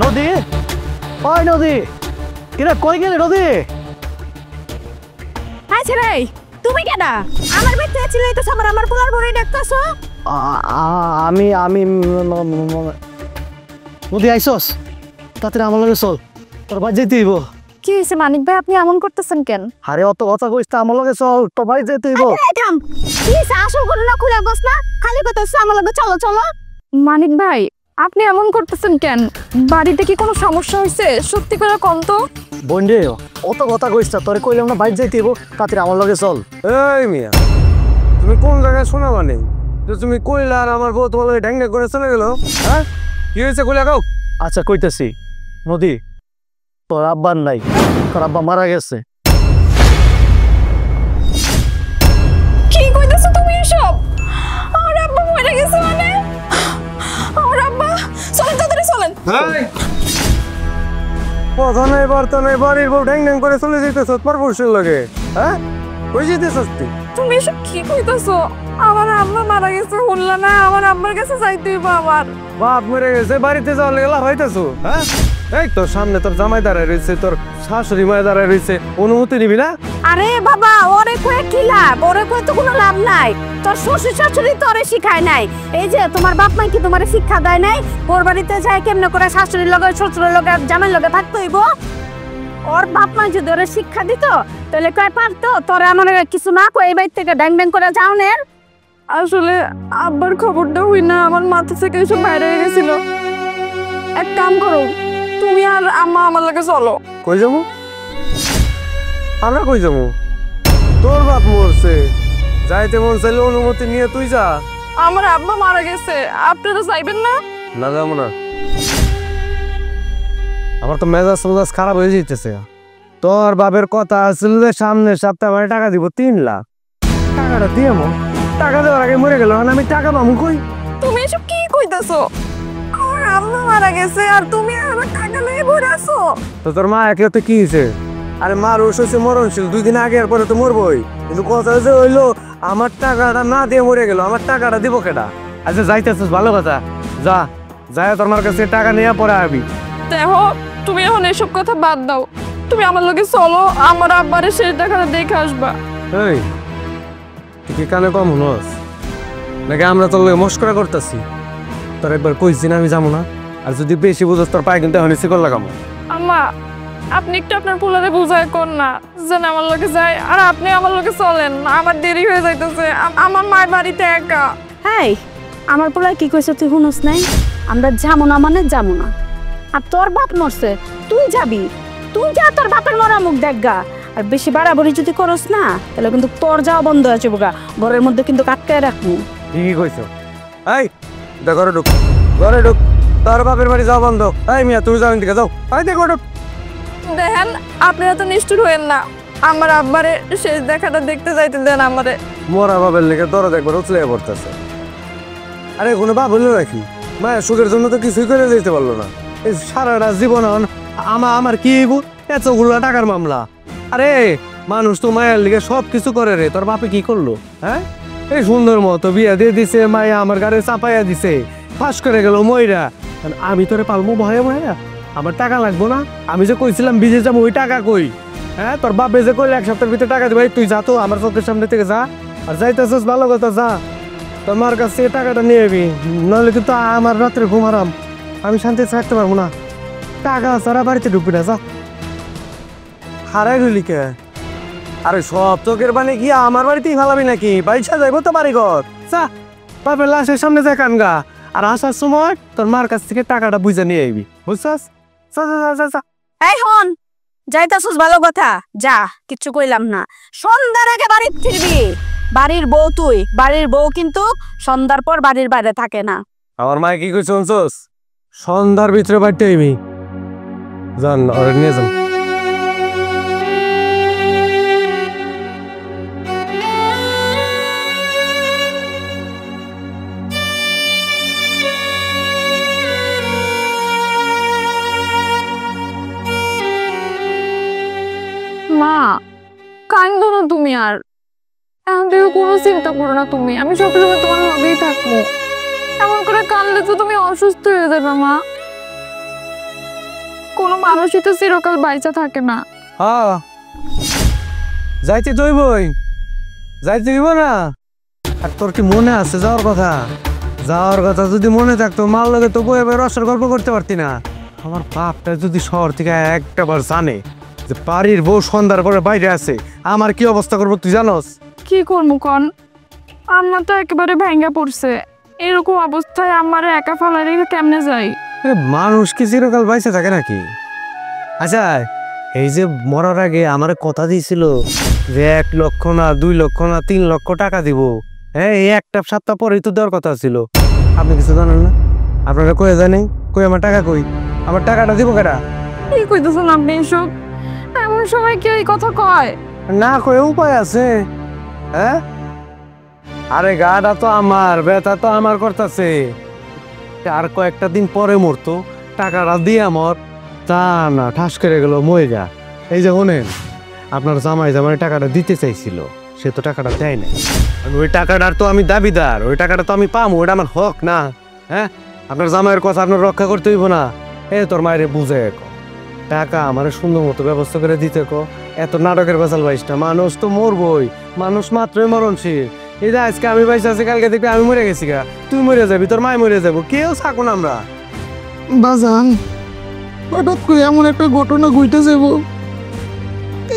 নদী, ওই নদী, কিরে কই গেলি নদী? আচ্ছা ভাই, তুমি কেডা? আমার বাড়িতে ছিলে তো সবার আমার পোলার বড়ই ডাকতাছো। আমি আমি নদী আইসস, তাতে আমার লগে চল, তোর বাড়ি যেতে হইব। কি হয়েছে মানিক ভাই, আপনি এমন করতেছেন কেন? আরে অত কথা কইস না, আমার লগে চল, তোর বাড়ি যেতে হইব। কি হয়েছে আসল ঘটনা খুলে বস না, খালি কথা আমার লগে চলো চলো। মানিক ভাই, আপনি এমন করতেছেন কেন? বাড়িতে কি কোনো সমস্যা হয়েছে? সত্যি করে কোন তো। বোন রে, অত কথা কইস না, তোরে কইলাম না বাড়ি যাইতে হইব, তাতে আমার লগে চল। এই মিয়া, তুমি কোন জায়গায় শোনা মানে যে তুমি কইলা আর আমার বউ তোমার ঢ্যাঙ্গা করে চলে গেল? হ্যাঁ, কি হয়েছে কইলা কাউ? আচ্ছা কইতেছি, নদী তোর আব্বার নাই, তোর আব্বা মারা গেছে। কি কইতাছো তুমি এসব? আমার আব্বা মরে গেছে মানে? আমার আব্বা, চলেন তাড়াতাড়ি চলেন। কথা নাই বার্তা নাই, বাড়ির বউ ঢ্যাং ঢ্যাং করে চলে যেতেছ তোমার পুরুষের লগে। হ্যাঁ, কই যেতেছস তুই? তুমি এসব কি কইতাছো? আমার আম্মা মারা গেছে শুনলা না? আমার আম্মার কাছে যাইতে হইব আমার। বাপ মরে গেছে, বাড়িতে যাওয়ার লেগে লাভ হইতেছো? হ্যাঁ, এই তোর সামনে তোর জামাই দাঁড়ায় রয়েছে, তোর শাশুড়ি মায় দাঁড়ায় রয়েছে, অনুমতি নিবি না? আরে বাবা, ওরে কয়ে কি লাভ? ওরে কয়ে তো কোনো লাভ নাই। তোর শ্বশুর শাশুড়ি তোরে শিখায় নাই। এই যে তোমার বাপ মা কি তোমারে শিক্ষা দেয় নাই? ওর বাড়িতে যায় কেমনে করে শাশুড়ির লগে, শ্বশুরের লগে, জামাইর লগে থাকতে হইব? ওর বাপ মা যদি ওরে শিক্ষা দিত তাহলে কয় পারতো তোরে আমার কিছু না কই এই বাড়ি থেকে ড্যাং ড্যাং করে যাও নে। আসলে আব্বার খবরটা হই না, আমার মাথা থেকে এসব বাইরে হয়ে গেছিল। এক কাম করো, তুমি আর আম্মা আমার লগে চলো। কই যাবো? আমরা কই যাবো? তোর বাপ মরছে, যাইতে মন চাইলে অনুমতি নিয়ে তুই যা। আমার আব্বা মারা গেছে, আপনারা যাইবেন না? না যাবো না, আমার তো মেজাজ মেজাজ খারাপ হয়ে যেতেছে। তোর বাপের কথা আসল যে সামনের সপ্তাহে আমার টাকা দিব 3 লাখ। টাকাটা দিয়ে টাকা দেওয়ার আগে মরে গেল, আমি টাকা পাবো কই? তুমি এসব কি কইতাছো? আমার আম্মা মারা গেছে আর তুমি আমার টাকা নিয়ে ঘুরে আসো? তো তোর মা একে তো কি হয়েছে? আরে মার ওষ হচ্ছে মরণশীল, 2 দিন আগে আর পরে তো মরবই। কিন্তু কথা যে হইলো আমার টাকাটা না দিয়ে মরে গেল, আমার টাকাটা দিব কেটা? আচ্ছা যাইতেছিস ভালো কথা, যা যাই তোর মার কাছে টাকা নিয়ে পরে আবি। দেখো, তুমি এখন এসব কথা বাদ দাও, তুমি আমার লগে চলো, আমার আব্বারে শেষ দেখাটা দেখে আসবা। এই তুই কি কানে কম হনস নাকি? আমরা তোর লগে মস্করা করতেছি। তোর একবার কইছি না আমি যাবো না, আর যদি বেশি বুঝস তোর পায়ে কিন্তু এখন শিকল লাগাবো। আম্মা, আপনি একটু আপনার পোলারে বুঝায় কোন না যেন আমার লগে যায়, আর আপনি আমার লগে চলেন, আমার দেরি হয়ে যাইতেছে, আমার মায়ের বাড়িতে একা। হ্যাঁ, আমার পোলায় কি কইছে তুই শুনস নাই? আমরা যাবো না মানে যাবো না। আর তোর বাপ মরছে, তুই যাবি, তুই যা, তোর বাপের মরা মুখ দেখগা। আর বেশি বাড়াবাড়ি যদি করস না তাহলে কিন্তু তোর যাওয়া বন্ধ আছে বোকা, ঘরের মধ্যে কিন্তু আটকায় রাখবো। ঠিকই কইছো। এই ঘরে ঢুক, ঘরে ঢুক, তোর বাপের বাড়ি যাও বন্ধ। এই মিয়া তুমি যাও, দিকে যাও। এই দেখো ঢুক। দেখেন, আপনারা তো নিষ্ঠুর হইেন না, আমার আব্বারে শেষ দেখাটা দেখতে যাইতে দেন আমারে। মরা বাপের লেগে তোরা দেখবার উচলে পড়তেছে। আরে কোনো বাপ হইলো নাকি? মায়ের সুখের জন্য তো কিছুই করে যেতে পারলো না। এই সারাটা জীবন আমার কি এতগুলো টাকার মামলা। আরে মানুষ তো মায়ের লিগে সব কিছু করে রে, তোর বাপে কি করলো? হ্যাঁ, এই সুন্দর মতো বিয়া দিয়ে দিছে, মায়া আমার গাড়ি চাপাইয়া দিছে, ফাঁস করে গেল ময়রা। আমি তোরে পালমো ভয়ে ভয়ে? আমার টাকা লাগবো না? আমি যে কইছিলাম বিজে যাবো, ওই টাকা কই? হ্যাঁ, তোর বাপে যে কইলে 1 সপ্তাহের ভিতরে টাকা দিবে, তুই যা তো আমার চোখের সামনে থেকে যা। আর যাইতেছিস ভালো কথা, যা, তোর মার কাছ থেকে টাকাটা নিয়ে যাবি, নাহলে কিন্তু আমার রাত্রে ঘুম হারাম, আমি শান্তিতে থাকতে পারবো না। টাকা ছাড়া বাড়িতে ঢুকবি না, যা। হারাই গেলি কে? আরে সব চোখের পানি কি আমার বাড়িতেই ফালাবি নাকি? বাইসা যাইবো তো বাড়ি ঘর, যা, বাপের লাশের সামনে যায় কানগা। আর আসার সময় তোর মার কাছ থেকে টাকাটা বুঝে নিয়ে আইবি, বুঝছাস? এই হন, যাইতাছস ভালো কথা, যা, কিচ্ছু কইলাম না। সন্ধ্যার আগে বাড়ি ফিরবি। বাড়ির বউ তুই, বাড়ির বউ কিন্তু সন্ধ্যার পর বাড়ির বাইরে থাকে না। আমার মায়ে কি কইছ শুনছস? সন্ধ্যার ভিতরে বাড়িতে আইবি। যান, ওরে নিয়ে যান। মা, কান্দো না তুমি আর, এখন থেকে কোনো চিন্তা করো না তুমি, আমি সবসময় তোমার লগেই থাকবো। এমন করে কাঁদলে তো তুমি অসুস্থ হয়ে যাবে মা। মানুষই তো চিরকাল বাইচা থাকে না। হ্যাঁ যাইতে দইবই, যাইতে দিব না। আর তোর কি মনে আছে যাওয়ার কথা? যাওয়ার কথা যদি মনে থাকতো মার লগে তো বই এবার রসের গল্প করতে পারতি না। আমার বাপটা যদি শহর থেকে একটাবার জানে যে বাড়ির বউ সন্ধ্যার পরে বাইরে আছে, আমার কি অবস্থা করবো তুই জানোস? কি করবো কন, আম্মা তো একেবারে ভেঙে পড়ছে। এরকম অবস্থায় আমারে একা ফালাই রেখে কেমনে যাই? মানুষ কি চিরকাল বাইসে থাকে নাকি? আচ্ছা এই যে মরার আগে আমার কথা দিয়েছিল যে 1 লক্ষ না 2 লক্ষ না 3 লক্ষ টাকা দিব, হ্যাঁ এই একটা সপ্তাহ পরেই তো দেওয়ার কথা ছিল। আপনি কিছু জানেন না? আপনারা কয়ে জানেন কই আমার টাকা কই? আমার টাকাটা দিব কেটা? কি কইতেছেন আপনি এসব? এমন সময় কি এই কথা কয়? না কয়ে উপায় আছে? হ্যাঁ আরে গাটা তো আমার, ব্যথা তো আমার করতেছে। আর কয়েকটা দিন পরে মরতো, টাকাটা দিয়ে আমার তা না ঠাস করে গেল মই যা। এই যে শোনেন, আপনার জামাই জামাই টাকাটা দিতে চাইছিল, সে তো টাকাটা দেয় না। ওই টাকাটার তো আমি দাবিদার, ওই টাকাটা তো আমি পাবো, ওটা আমার হক না? হ্যাঁ আপনার জামাইয়ের কথা আপনার রক্ষা করতে হইব না? তোর মায়ের বুঝে টাকা আমার সুন্দর মতো ব্যবস্থা করে দিতে কো। এত নাটকের বেসাল পাইস না, মানুষ তো মরবই, মানুষ মাত্রই মরণশীল। এই যে আজকে আমি বাইসে আছি, কালকে দেখবি আমি মরে গেছি গা, তুই মরে যাবি, তোর মায় মরে যাবো, কেউ থাকো না আমরা। বাজান হঠাৎ করে এমন একটা ঘটনা ঘটে যাব,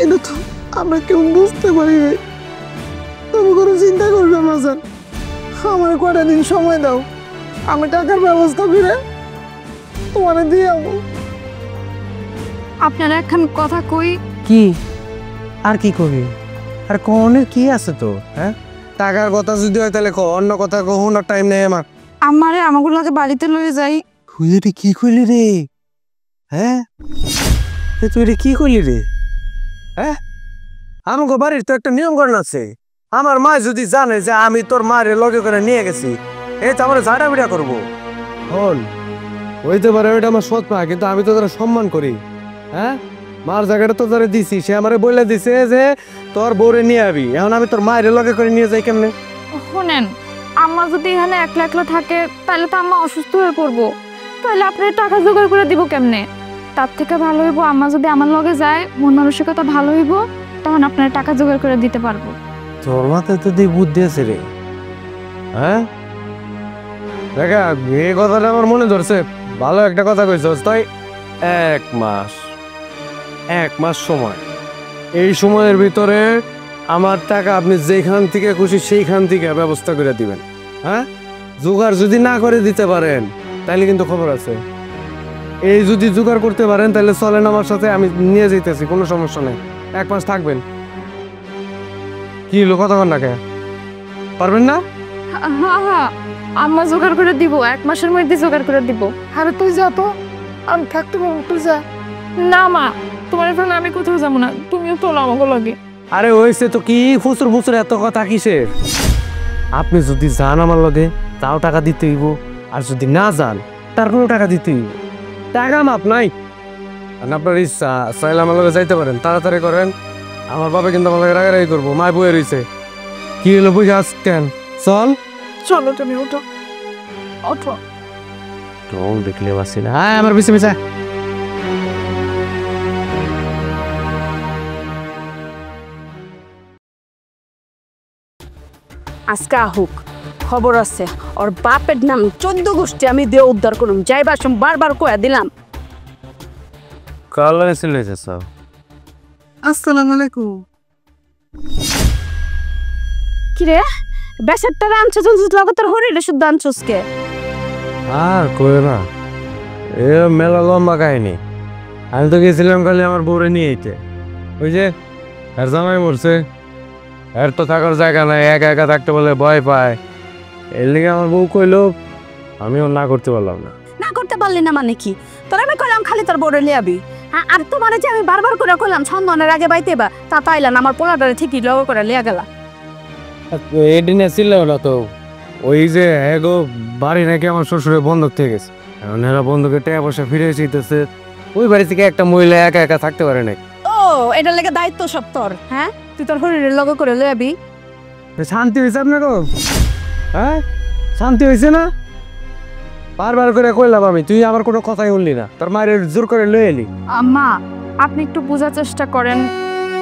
এটা তো আমরা কেউ বুঝতে পারি নাই। তুমি কোনো চিন্তা করবে না বাজান, আমার কটা দিন সময় দাও, আমি টাকার ব্যবস্থা করে তোমার দিয়ে যাবো। আপনারা এখন কথা কই। কি আর কি করবি? আর কনের কি আছে তো? হ্যাঁ টাকার কথা যদি হয় তাহলে অন্য কথা কখনো টাইম নেই আমার। আমারে আমাগুলোকে বাড়িতে লয়ে যাই। তুই এটা কি করলি রে? হ্যাঁ তুই এটা কি করলি রে? হ্যাঁ আমাকে বাড়ির তো একটা নিয়ম কানুন আছে। আমার মা যদি জানে যে আমি তোর মারে লগে করে নিয়ে গেছি, এই তো আমার ঝাড়া বিড়া করবো। হন হইতে পারে ওইটা আমার সৎ মা, কিন্তু আমি তো তারা সম্মান করি। হ্যাঁ মার জায়গাটা তো তারা দিছি, সে আমারে বলে দিছে যে তোর বউরে নিয়ে আবি। এখন আমি তোর মায়ের লগে করে নিয়ে যাই কেমনে? শোনেন, আম্মা যদি এখানে একলা একলা থাকে তাহলে তো আম্মা অসুস্থ হয়ে পড়বো, তাহলে আপনার টাকা জোগাড় করে দিব কেমনে? তার থেকে ভালো হইব আম্মা যদি আমার লগে যায়, মন মানসিকতা ভালো হইব, তখন আপনার টাকা জোগাড় করে দিতে পারবো। তোর মাথায় তো দিয়ে বুদ্ধি আছে রে। হ্যাঁ দেখা এই কথাটা আমার মনে ধরছে, ভালো একটা কথা কইছস। তাই 1 মাস সময়, এই সময়ের ভিতরে আমার টাকা আপনি যেখান থেকে খুশি সেইখান থেকে ব্যবস্থা করে দিবেন। হ্যাঁ জোগাড় যদি না করে দিতে পারেন তাহলে কিন্তু খবর আছে। এই যদি জোগাড় করতে পারেন তাহলে চলেন আমার সাথে, আমি নিয়ে যেতেছি, কোনো সমস্যা নেই। 1 মাস থাকবেন। কি হলো কথা কন না কে? পারবেন না? হ্যাঁ হ্যাঁ, আম্মা জোগাড় করে দিব, 1 মাসের মধ্যে জোগাড় করে দিব। আরে তুই যা তো, আমি থাকতে পারবো, তুই যা। না মা, তোমার ফেলে আমি কোথাও যাবো না, তুমিও তোলো আমাকে লগে। আরে হয়েছে তো কি ফুসুর ফুসুর এত কথা কিসের? আপনি যদি যান আমার লগে তাও টাকা দিতে হইব, আর যদি না যান তার কোনো টাকা দিতে হইব। টাকা মাপ নাই। আর আপনার ইচ্ছা চাইলে আমার লগে যাইতে পারেন, তাড়াতাড়ি করেন। আমার বাবা কিন্তু আমার লগে রাগারাগি করবো, মায় বয়ে রয়েছে। কি হলো বুঝে আসছেন? চল চলো তুমি ওঠো, ওঠো। ঢং দেখলে বাসি না। হ্যাঁ আমার পিছে পিছে। আজকে আহুক, খবর আছে ওর বাপের নাম 14 গোষ্ঠী আমি দিয়ে উদ্ধার করুম। যাইবার সময় বারবার কয়া দিলাম। কাল এসে লইছে সব। আসসালামু আলাইকুম। কিরে বেসারটা আনছো জগতের হরিলে শুদ্ধ আনছোস কে? আর কই না, এ মেলা লম্বা কাহিনী। আমি তো গেছিলাম খালি আমার বউরে নিয়ে এইতে। ওই যে এর জামাই মরছে, এর তো থাকার জায়গা নাই, একা একা থাকতে বলে ভয় পায়। এর লিগে আমার বউ কইলো, আমিও না করতে পারলাম না। না করতে পারলি না মানে কি? তোর আমি কইলাম খালি তোর বড় লিয়াবি। আর তোমার যে আমি বারবার করে কইলাম সন্ধানের আগে বাইতে বা, তা তাইলা না, আমার পোলাটারে ঠিকই লগ করে লিয়া গেলা। এদিন ছিল না তো, ওই যে এগো বাড়ি নাকি আমার শ্বশুরের বন্ধক থেকে গেছে। এখন এরা বন্ধুকে টাকা পয়সা ফিরে এসেছে। ওই বাড়ি থেকে একটা মহিলা একা একা থাকতে পারে না। ও এটার লেগে দায়িত্ব সব তোর। হ্যাঁ তুই তোর হরিণের লগ করে লিয়াবি। শান্তি হয়েছে আপনার? হ্যাঁ শান্তি হয়েছে না? বারবার করে কইলাম আমি, তুই আমার কোনো কথাই শুনলি না, তোর মায়ের জোর করে লয়ে এলি। আম্মা আপনি একটু বোঝার চেষ্টা করেন,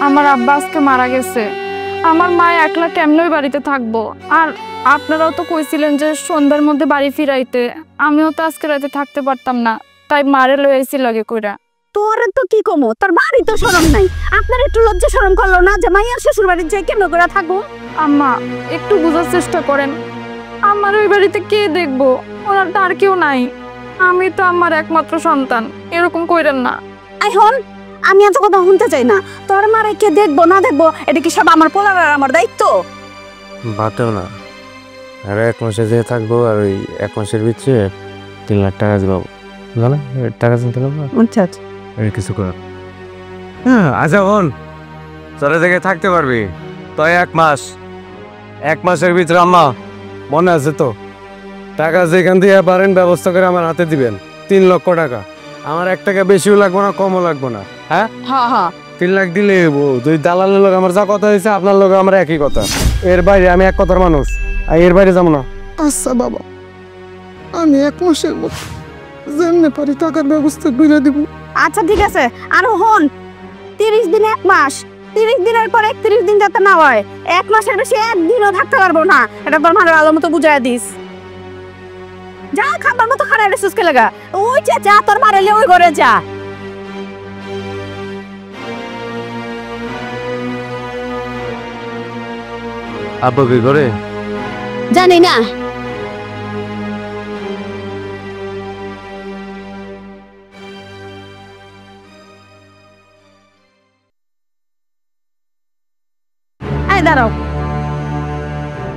আমার আব্বা আজকে মারা গেছে, আমার মা একলা কেমনই বাড়িতে থাকবো। আর আপনারাও তো কইছিলেন যে সন্ধ্যার মধ্যে বাড়ি ফিরাইতে, আমিও তো আজকে রাতে থাকতে পারতাম না, তাই মারে লয়ে আইছি লগে কইরা। তোর তো কি কমো, তোর বাড়ি তো শরম নাই। আপনার একটু লজ্জা শরম করলো না যে মাইয়ার শ্বশুর বাড়ির যাই কেমন করে থাকবো? আম্মা একটু বোঝার চেষ্টা করেন, আমার ওই বাড়িতে কে দেখবো, ওনার তো আর কেউ নাই, আমি তো আমার একমাত্র সন্তান, এরকম কইরেন না। এখন আমি এত কথা শুনতে চাই না। তোর মারে কে দেখবো না দেখবো এটা কি সব আমার পোলার আর আমার দায়িত্ব? বাতেও না, আর 1 মাসে যে থাকবো, আর ওই 1 মাসের ভিতরে 3 লাখ টাকা দিব, জানো টাকা চিন্তা করবো আচ্ছা কিছু কর। হ্যাঁ আচ্ছা বোন, তোরা জায়গায় থাকতে পারবি তাই 1 মাসের ভিতরে আম্মা মনে আছে তো, টাকা যেখান দিয়ে পারেন ব্যবস্থা করে আমার হাতে দিবেন। 3 লক্ষ টাকা, আমার 1 টাকা বেশিও লাগবো না কমও লাগবো না। হ্যাঁ হ্যাঁ হ্যাঁ 3 লাখ দিলে দুই দালালের লোক আমার যা কথা হয়েছে আপনার লোক আমার একই কথা, এর বাইরে আমি এক কথার মানুষ, আর এর বাইরে যাবো না। আচ্ছা বাবা, আমি 1 মাসের মতো যেমনি পারি টাকার ব্যবস্থা করে দিব। আচ্ছা ঠিক আছে। আর হন 30 দিন 1 মাস, 30 দিনের পর 31 দিন যাতে না হয়, 1 মাসের বেশি একদিনও থাকতে পারবো না, এটা তোর মার ভালো মতো বুঝাই দিস। যা খাবার মতো খারাপ রেসুস কে লাগা, ওই যা তোর মারেলে ওই ঘরে যা। আব্বা কি করে জানি না। এই দাঁড়াও,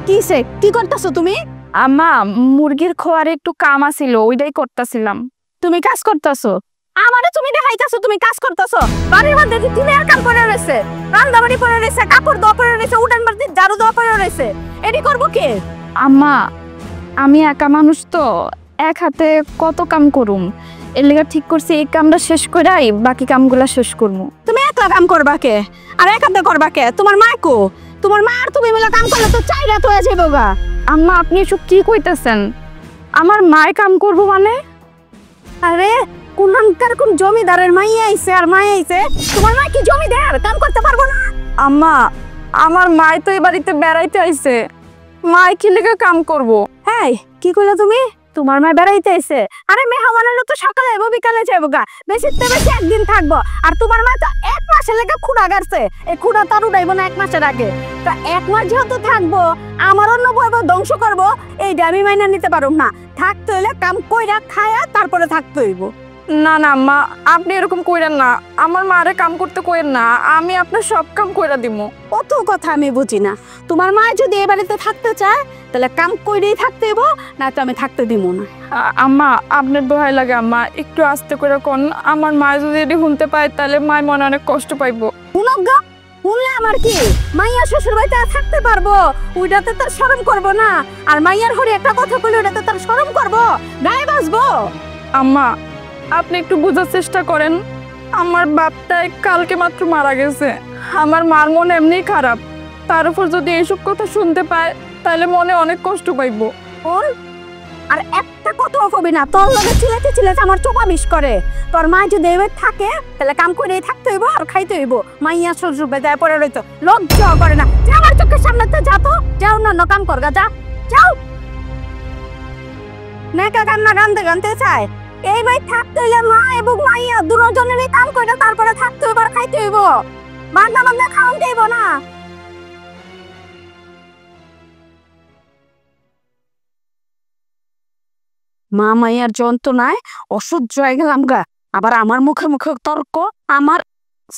কিসে কি করতেছো তুমি? আম্মা মুরগির খোয়ারে একটু কাম আছিল, ওইটাই করতেছিলাম। তুমি কাজ করতেছো, আমারে তুমি দেখাইতাছো তুমি কাজ করতেছো। বাড়ির মধ্যে তুমি আর কাম করে রয়েছে, রান্না বাড়ি করে রয়েছে, কাপড় ধোয়া করে রয়েছে, উঠান বাড়ি ঝাড়ু দেওয়া করে রয়েছে, এটি করবো কে? আম্মা আমি একা মানুষ তো, এক হাতে কত কাম করুম, এর লেগে ঠিক করছি এই কামটা শেষ করাই বাকি কামগুলা শেষ করবো। তুমি একলা কাম করবা কে আর এক হাতে করবা কে? তোমার মা কো? তোমার মা আর তুমি মিলে কাম করলে তো 4 রাত হয়ে যাবে গা। আম্মা আপনি এসব কি কইতেছেন? আমার মায় কাম করবো মানে? আরে কোন জমিদারের মাই আইছে আর মাই আইছে, তোমার মা কি জমিদার কাম করতে পারবো না? আম্মা আমার মায় তো এই বাড়িতে বেড়াইতে আইছে, মায় কি লেগে কাম করবো? হ্যাঁ কি কইলা তুমি? তোমার মা বেড়াইতে আইছে? আরে মেহমানেরও তো সকালে যাবো বিকালে যাবো গা, বেশি একদিন থাকবো। আর তোমার মা তো 1 মাসের লেগে খুঁড়া গাড়ছে, এই খুঁড়া তার উঠাইবো না 1 মাসের আগে। তা 1 মাস যেহেতু থাকবো, আমার অন্য বইবো ধ্বংস করবো, এইটা আমি মাইনা নিতে পারব না। থাকতে হইলে কাম কইরা খায়া তারপরে থাকতে হইব। না না আম্মা আপনি এরকম কইরেন না, আমার মারে কাম করতে কইেন না, আমি আপনার সব কাম কইরা দিমু। অত কথা আমি বুঝি না। তোমার মা যদি এই বাড়িতে থাকতে চায় তাহলে কাম কইরেই থাকতে হইব, না তো আমি থাকতে দিব না। আম্মা আপনার দোহাই লাগে আম্মা, একটু আস্তে করে কোন, আমার মা যদি এটি শুনতে পায় তাহলে মায়ের মনে অনেক কষ্ট পাইবো। শুনগা শুনলে আমার কি, মাইয়া শ্বশুর বাড়িতে থাকতে পারবো, ওইটাতে তার শরম করবো না? আর মাইয়ার হরে একটা কথা কইলে ওটাতে তার শরম করবো, গায়ে বাসবো? আম্মা আপনি একটু বোঝার চেষ্টা করেন, আমার বাপটাই কালকে মাত্র মারা গেছে, আমার মার মন এমনিই খারাপ, তার উপর যদি এইসব কথা শুনতে পায় তাহলে মনে অনেক কষ্ট পাইবো। বল আর একটা কথা কবি না, তোর লগে চিলাতে চিলাতে আমার চোপা বিষ করে। তোর মা যদি এবার থাকে তাহলে কাম করেই থাকতে হইব আর খাইতে হইব। মাইয়া শ্বশুর বাড়িতে পড়ে রইতো, লজ্জা করে না? যা আমার চোখের সামনে তো যা, তো যাও না কাম করগা, যা যাও। নেকা কান্না গানতে গানতে চায়, এই ভাই থাকতে হইলে মা এবং মাইয়া দুজনেরই কাম করে তারপরে থাকতে হইব আর খাইতে হইব, বান্দা বান্দা খাওয়ান দেব না। মা মাইয়ার যন্ত্রণায় অসহ্য হয়ে গেলাম গা, আবার আমার মুখে মুখে তর্ক। আমার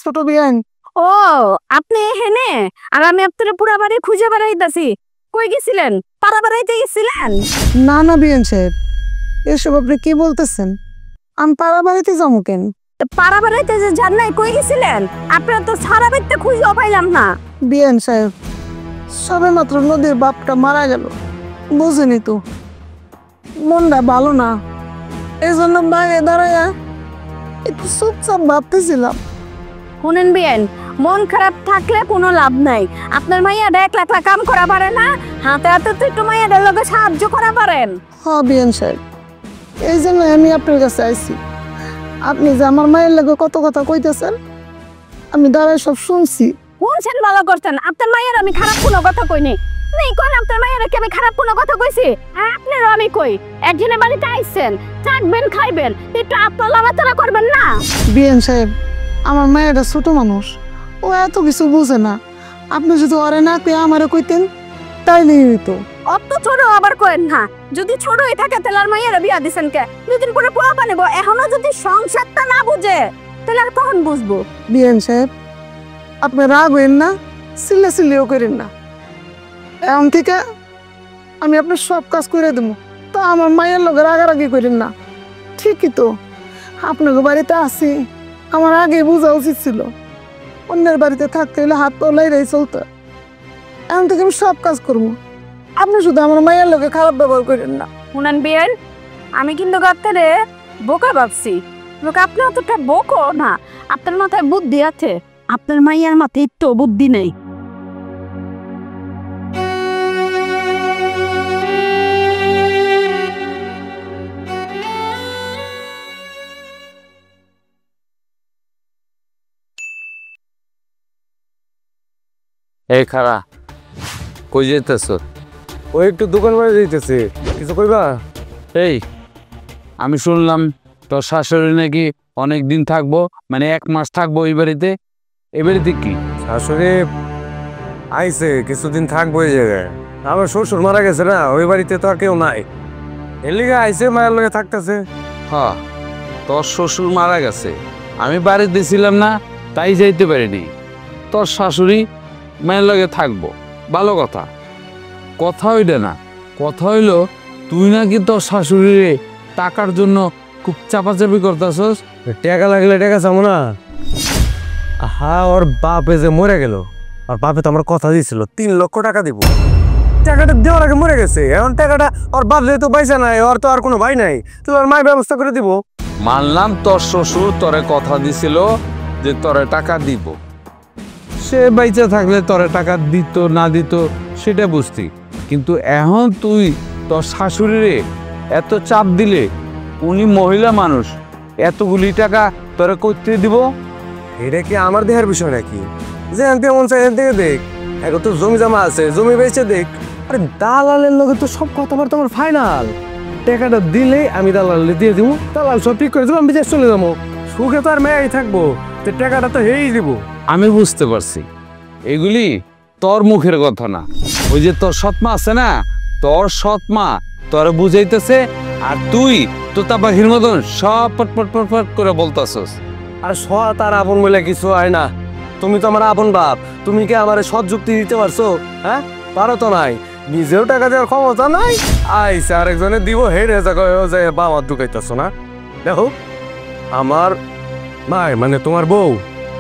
ছোট বিয়ান, ও আপনি হেনে, আর আমি আপনার পুরা বাড়ি খুঁজে বেড়াইতেছি। কই গেছিলেন? পাড়া বেড়াইতে গেছিলেন? না না বিয়ান সাহেব, এসব আপনি কি বলতেছেন? আমি পাড়া বাড়িতে যাবো কেন? তো পাড়া বেড়াইতে যে যান নাই, কই গেছিলেন? আপনার তো সারা বাড়িতে খুঁজেও পাইলাম না। বিয়ান সাহেব, সবে মাত্র নদীর বাপটা মারা গেল, বুঝেনি তো, মনটা ভালো না, এই জন্য বাইরে দাঁড়ায় একটু চুপচাপ ভাবতেছিলাম। শুনেন বিয়েন, মন খারাপ থাকলে কোনো লাভ নাই। আপনার মাইয়া একলা একলা কাম করা পারে না, হাতে হাতে তো একটু মাইয়াদের লগে সাহায্য করা পারেন। হ্যাঁ বিয়ান সাহেব, এই জন্য আমি আপনার কাছে আইছি। আপনি যে আমার মায়ের লাগে কত কথা কইতেছেন, আমি দাঁড়ায় সব শুনছি। শুনছেন ভালো করছেন। আপনার মায়ের আমি খারাপ কোনো কথা কইনি। নেই কোন আপনার মায়ের কি আমি খারাপ কোনো কথা কইছি? আপনারও আমি কই, একজনের বাড়িতে আইছেন, থাকবেন খাইবেন, একটু আপনার লাগাতারা করবেন না। বিএন সাহেব, আমার মায়েরা ছোট মানুষ, ও এত কিছু বুঝে না। আপনি যদি ওরে না কই আমারে কইতেন তাইলেই হইতো। অত ছোট আবার করেন না। যদি ছোট হয়ে থাকে তাহলে আর মায়ের বিয়া দিছেন কে? দুদিন পরে পোলা বানাবো। এখনো যদি সংসারটা না বুঝে তাহলে আর কখন বুঝবো? বিএন সাহেব, আপনি রাগ হইন না, চিল্লিও করেন না। এখন থেকে আমি আপনার সব কাজ করে দেবো, তা আমার মায়ের লোক রাগারাগি করেন না। ঠিকই তো, আপনাকে বাড়িতে আছি, আমার আগে বোঝা উচিত ছিল। অন্যের বাড়িতে থাকতে হলে হাত তোলাই রে চলতে। এখন থেকে আমি সব কাজ করবো, আপনি শুধু আমার মায়ের লোকে খারাপ ব্যবহার করেন না। শুনেন বিয়েন, আমি কিন্তু গাত্তারে বোকা ভাবছি। লোক আপনি অতটা বোকো না, আপনার মাথায় বুদ্ধি আছে। আপনার মাইয়ার মাথায় একটু বুদ্ধি নেই। এই খারা, কই যেতেছ? ওই একটু দোকান বাড়ি দিতেছে, কিছু কইবা? এই, আমি শুনলাম তোর শাশুড়ি নাকি অনেক দিন থাকবো, মানে 1 মাস থাকবো এই বাড়িতে। এই বাড়িতে কি? শাশুড়ি আইছে, কিছুদিন থাকবো এই জায়গায়। আমার শ্বশুর মারা গেছে না, ওই বাড়িতে তো আর কেউ নাই, এর লিগে আইছে, মায়ের লগে থাকতেছে। হ্যাঁ, তোর শ্বশুর মারা গেছে, আমি বাড়িতে ছিলাম না, তাই যাইতে পারিনি। তোর শাশুড়ি মায়ের লগে থাকবো, ভালো কথা। কথা হইলে না, কথা হইল তুই নাকি তোর শাশুড়িরে টাকার জন্য খুব চাপাচাপি করতেছস। টাকা লাগলে টাকা চাবো না? হ্যাঁ, ওর বাপে যে মরে গেল, ওর বাপে তো আমার কথা দিয়েছিল 3 লক্ষ টাকা দিব। টাকাটা দেওয়ার আগে মরে গেছে, এখন টাকাটা ওর বাপ যেহেতু পয়সা নাই, ওর তো আর কোনো ভাই নাই, তো ওর মায়ের ব্যবস্থা করে দিব। মানলাম তোর শ্বশুর তোরে কথা দিছিল যে তোরে টাকা দিব, সে বাইচা থাকলে তোরে টাকা দিত না দিত সেটা বুঝতি, কিন্তু এখন তুই তোর শাশুড়িরে এত চাপ দিলে, উনি মহিলা মানুষ, এতগুলি টাকা তোরে করতে দিব? এটা কি আমার দেহের বিষয় নাকি? যে আনতে মন চাই এখান থেকে দেখ, এখন তো জমি জমা আছে, জমি বেচে দেখ। আরে দালালের লগে তো সব কথাবার্তা আমার ফাইনাল। টাকাটা দিলে আমি দালালে দিয়ে দিব, দালাল সব ঠিক করে দেবো, আমি বিদেশ চলে যাবো, সুখে তো আর মেয়েই থাকবো, তো টাকাটা তো হেই দিব। আমি বুঝতে পারছি, এগুলি তোর মুখের কথা না। ওই যে তোর সৎমা আছে না, তোর সৎমা তোরে বুঝাইতেছে, আর তুই তোতা পাখির মতন সব পটপট পটপট করে বলতাছস। আর সৎ আর আপন বলে কিছু হয় না। তুমি তো আমার আপন বাপ, তুমি কি আমার সৎ যুক্তি দিতে পারছো? হ্যাঁ, পারো তো নাই, নিজেও টাকা দেওয়ার ক্ষমতা নাই, আইসে আরেকজনে দিব, হেরে যায় বাবা ঢুকাইতেছো না। দেখো, আমার মায় মানে তোমার বউ,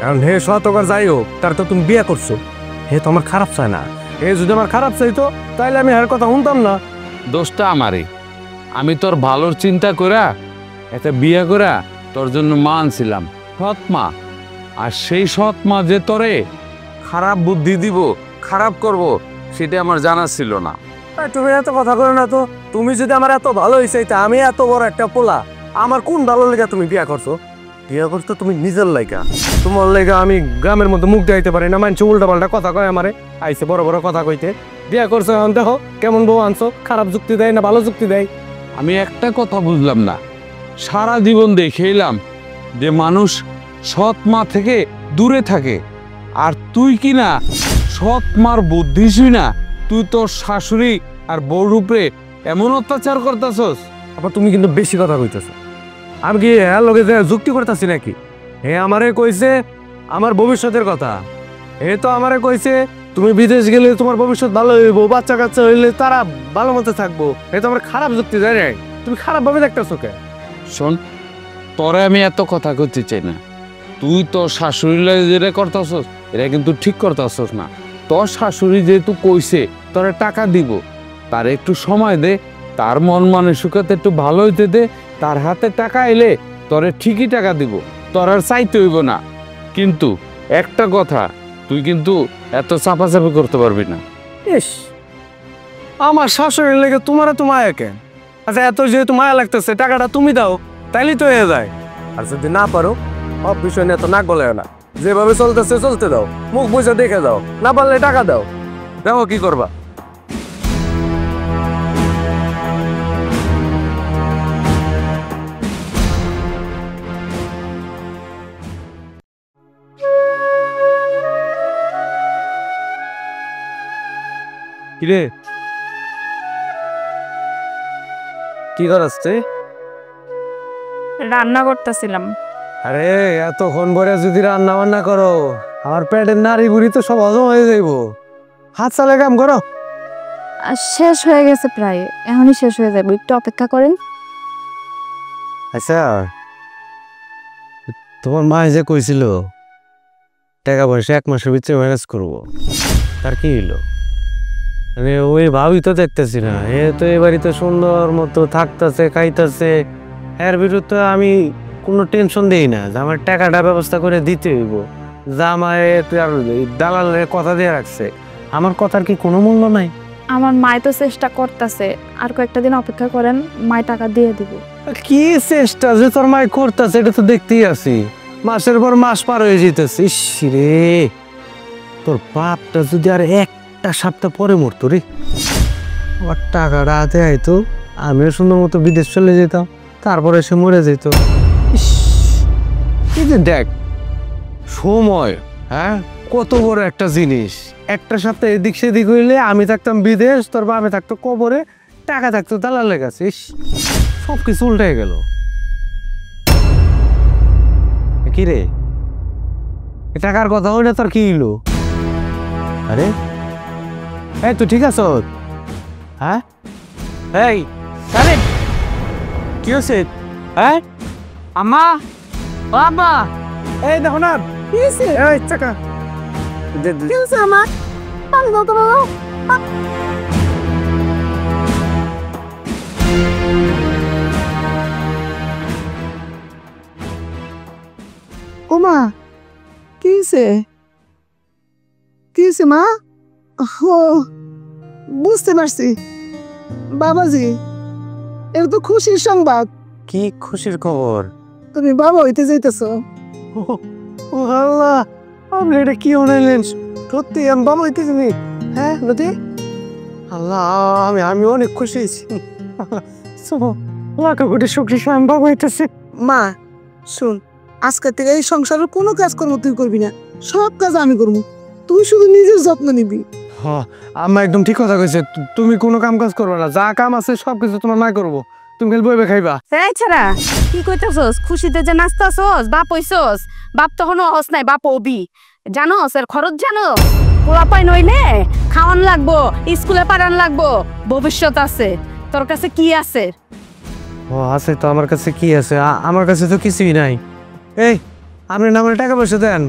এখন হে সৎ হোক আর যাই হোক, তার তো তুমি বিয়ে করছো, হে তো আমার খারাপ চায় না। হে যদি আমার খারাপ চাইতো তাহলে আমি হের কথা শুনতাম না। দোষটা আমারই, আমি তোর ভালোর চিন্তা করা একটা বিয়ে করা তোর জন্য মা আনছিলাম, সৎ মা। আর সেই সৎ মা যে তোরে খারাপ বুদ্ধি দিব, খারাপ করব, সেটা আমার জানা ছিল না। তুমি এত কথা করো না তো। তুমি যদি আমার এত ভালো হয়েছে, আমি এত বড় একটা পোলা, আমার কোন ভালো লেগে তুমি বিয়ে করছো? বিয়ে করছো তুমি নিজের লাইগা, তোমার লাইগা আমি গ্রামের মধ্যে মুখ দেখাইতে পারি না, মানছে উল্টা পাল্টা কথা কয় আমারে, আইসে বড় বড় কথা কইতে। বিয়ে করছো, এখন দেখো কেমন বউ আনছো, খারাপ যুক্তি দেয় না ভালো যুক্তি দেয়? আমি একটা কথা বুঝলাম না, সারা জীবন দেখেইলাম যে মানুষ সৎ মা থেকে দূরে থাকে, আর তুই কি না সৎ মার বুদ্ধি শুই না তুই তোর শাশুড়ি আর বউর উপরে এমন অত্যাচার করতেছস। আবার তুমি কিন্তু বেশি কথা কইতেছো। আমি কি হ্যাঁ লগে যে যুক্তি করতেছি নাকি? হে আমারে কইছে আমার ভবিষ্যতের কথা, হে তো আমারে কইছে তুমি বিদেশ গেলে তোমার ভবিষ্যৎ ভালো হইব, বাচ্চা কাচ্চা হইলে তারা ভালো মতো থাকবো। হে তো আমার খারাপ যুক্তি দেয় নাই, তুমি খারাপ ভাবে দেখতেছো কে? শোন, তোরে আমি এত কথা করতে চাই না, তুই তোর শাশুড়ি লাগে যেটা করতেছস এটা কিন্তু ঠিক করতেছস না। তোর শাশুড়ি যেহেতু কইছে তোরে টাকা দিব, তার একটু সময় দে, তার মন মানসিকতা একটু ভালো হইতে দে, তার হাতে টাকা এলে তোরে ঠিকই টাকা দিব, তোর আর চাইতে হইব না। কিন্তু একটা কথা, তুই কিন্তু এত চাপাচাপি করতে পারবি না। ইস, আমার শাশুড়ির লেগে তোমার এত মায়া কেন? আচ্ছা এত যেহেতু মায়া লাগতেছে টাকাটা তুমি দাও, তাইলেই তো হয়ে যায়। আর যদি না পারো সব বিষয় নিয়ে তো নাক গলে না, যেভাবে চলতেছে চলতে দাও, মুখ বুঝে দেখে দাও, না পারলে টাকা দাও। দেখো কি করবা। কিরে কি করাচ্ছে? রান্না করতেছিলাম। আরে এতক্ষণ ভরে যদি রান্না বান্না করো, আমার পেটের নাড়ি বুড়ি তো সব হজম হয়ে যাইব। হাত চালে কাম করো। শেষ হয়ে গেছে প্রায়, এখনই শেষ হয়ে যাবে, একটু অপেক্ষা করেন। আচ্ছা তোমার মা যে কইছিল টাকা পয়সা 1 মাসের ভিতরে ম্যানেজ করবো, তার কি হইলো? মানে ওই ভাবি তো দেখতেছি না, এ তো এবারই তো সুন্দর মতো থাকতেছে খাইতেছে, এর বিরুদ্ধে আমি কোনো টেনশন দেই না যে আমার টাকাটা ব্যবস্থা করে দিতে হইব। জামাই দালালের কথা দিয়ে রাখছে, আমার কথার কি কোনো মূল্য নাই? আমার মায় তো চেষ্টা করতেছে, আর কয়েকটা দিন অপেক্ষা করেন, মায় টাকা দিয়ে দিব। কি চেষ্টা যে তোর মাই করতেছে এটা তো দেখতেই আছি, মাসের পর মাস পার হয়ে যেতেছে। ইস রে, তোর বাপটা যদি আর একটা সপ্তাহ পরে মরতো রে, আমার টাকাটা হাতে আইতো, আমিও সুন্দর মতো বিদেশ চলে যেতাম, তারপরে সে মরে যেত। ইস, এই যে দেখ সময়, হ্যাঁ কত বড় একটা জিনিস। একটা সপ্তাহ এদিক সেদিক হইলে আমি থাকতাম বিদেশ, তোর বাপে থাকতো কবরে, টাকা থাকতো দালালের কাছে। ইস, সব কিছু উল্টে গেল। কি রে, টাকার কথা হইলে তোর কি হইলো? আরে এই তুই ঠিক আছো? হ্যাঁ এই আরে কি হচ্ছে? হ্যাঁ আম্মা, ও আম্মা, এই দেখো না এই টাকা আমার পানি দাও তো বাবা। ওমা কি হয়েছে? কি হয়েছে মা? ও বুঝতে পারছি বাবাজি, এটা তো খুশির সংবাদ। কি খুশির খবর? তুমি বাবা হইতে যাইতেছ। ও আল্লাহ, আপনি এটা কি হলেন? সত্যি আমি বাবা হইতেছি? হ্যাঁ নদী, আল্লাহ আমি অনেক খুশি হয়েছি। আমি বাবা হইতেছি। মা শুন, আজকে থেকে এই সংসারের কোনো কাজ কর্ম তুই করবি না, সব কাজ আমি করবো, তুই শুধু নিজের যত্ন নিবি। হ্যাঁ আম্মা একদম ঠিক কথা কইছে, তুমি কোনো কাম কাজ করবে না, যা কাম আছে সবকিছু তোমার মা করবো, তুমি খালি বইবে খাইবা। এই ছাড়া কি কইতাছস? খুশিতে যে নাচতাছস, বাপ হইছস, বাপ তখন অহস নাই, বাপ হবি। জানোস এর খরচ জানোস? পোলাপাই নইলে খাওয়ান লাগবো, স্কুলে পাঠান লাগবো, ভবিষ্যৎ আছে। তোর কাছে কি আছে? ও আছে তো, আমার কাছে কি আছে? আমার কাছে তো কিছুই নাই। এই আপনি না আমার টাকা পয়সা দেন,